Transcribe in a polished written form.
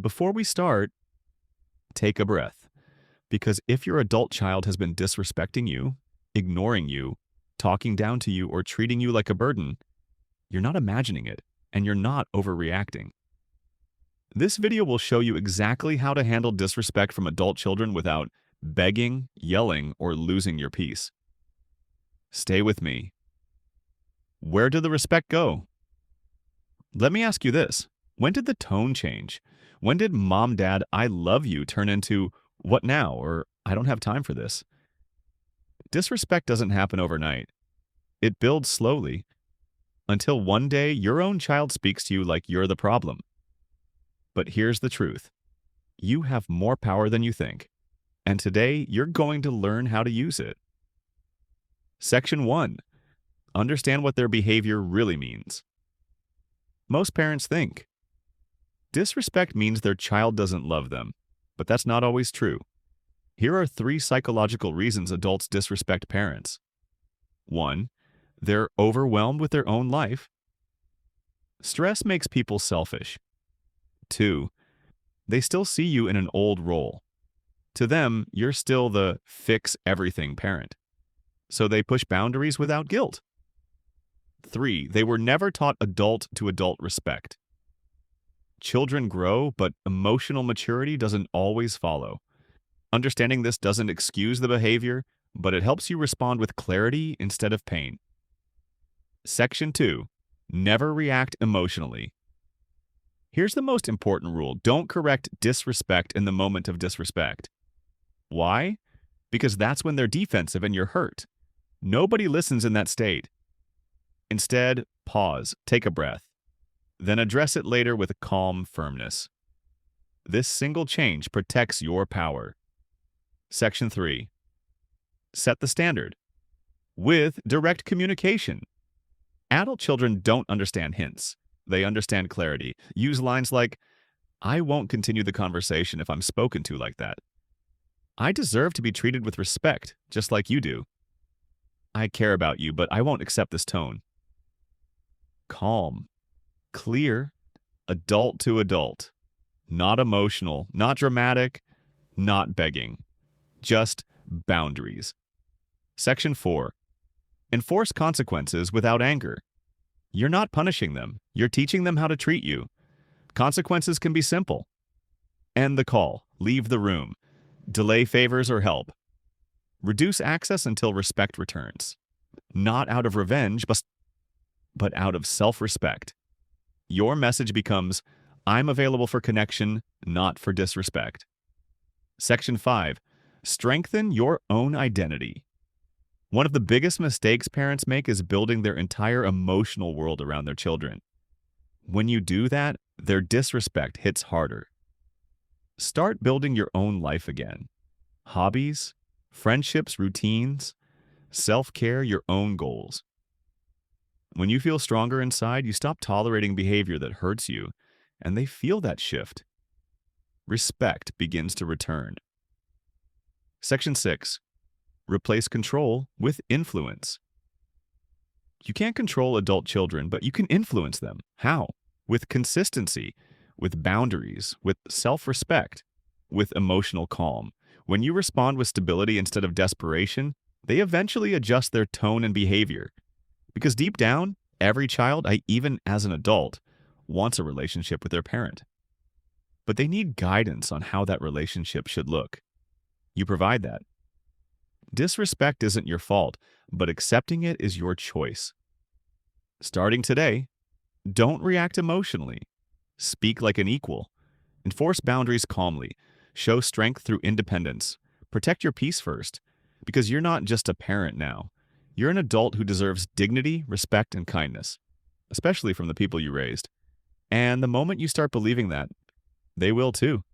Before we start, take a breath. Because if your adult child has been disrespecting you, ignoring you, talking down to you, or treating you like a burden, you're not imagining it, and you're not overreacting. This video will show you exactly how to handle disrespect from adult children without begging, yelling, or losing your peace. Stay with me. Where did the respect go? Let me ask you this. When did the tone change? When did mom, dad, I love you turn into what now? Or I don't have time for this. Disrespect doesn't happen overnight. It builds slowly until one day your own child speaks to you like you're the problem. But here's the truth. You have more power than you think. And today you're going to learn how to use it. Section 1. Understand what their behavior really means. Most parents think disrespect means their child doesn't love them, but that's not always true. Here are 3 psychological reasons adults disrespect parents. 1. They're overwhelmed with their own life. Stress makes people selfish. 2. They still see you in an old role. To them, you're still the fix-everything parent. So they push boundaries without guilt. 3. They were never taught adult-to-adult respect. Children grow, but emotional maturity doesn't always follow. Understanding this doesn't excuse the behavior, but it helps you respond with clarity instead of pain. Section 2. Never react emotionally. Here's the most important rule. Don't correct disrespect in the moment of disrespect. Why? Because that's when they're defensive and you're hurt. Nobody listens in that state. Instead, pause, take a breath, then address it later with calm firmness. This single change protects your power. Section 3. Set the standard. With direct communication. Adult children don't understand hints. They understand clarity. Use lines like, I won't continue the conversation if I'm spoken to like that. I deserve to be treated with respect, just like you do. I care about you, but I won't accept this tone. Calm, clear, adult to adult. Not emotional, not dramatic, not begging. Just boundaries. Section 4. Enforce consequences without anger. You're not punishing them. You're teaching them how to treat you. Consequences can be simple. End the call. Leave the room. Delay favors or help. Reduce access until respect returns. Not out of revenge, but out of self-respect. Your message becomes, I'm available for connection, not for disrespect. Section 5. Strengthen your own identity. One of the biggest mistakes parents make is building their entire emotional world around their children. When you do that, their disrespect hits harder. Start building your own life again. Hobbies, friendships, routines, self-care, your own goals. When you feel stronger inside, you stop tolerating behavior that hurts you, and they feel that shift. Respect begins to return. Section 6. Replace control with influence. You can't control adult children, but you can influence them. How? With consistency, with boundaries, with self-respect, with emotional calm. When you respond with stability instead of desperation, they eventually adjust their tone and behavior. Because deep down, every child, even as an adult, wants a relationship with their parent. But they need guidance on how that relationship should look. You provide that. Disrespect isn't your fault, but accepting it is your choice. Starting today, don't react emotionally. Speak like an equal. Enforce boundaries calmly. Show strength through independence. Protect your peace first, because you're not just a parent now. You're an adult who deserves dignity, respect, and kindness, especially from the people you raised. And the moment you start believing that, they will too.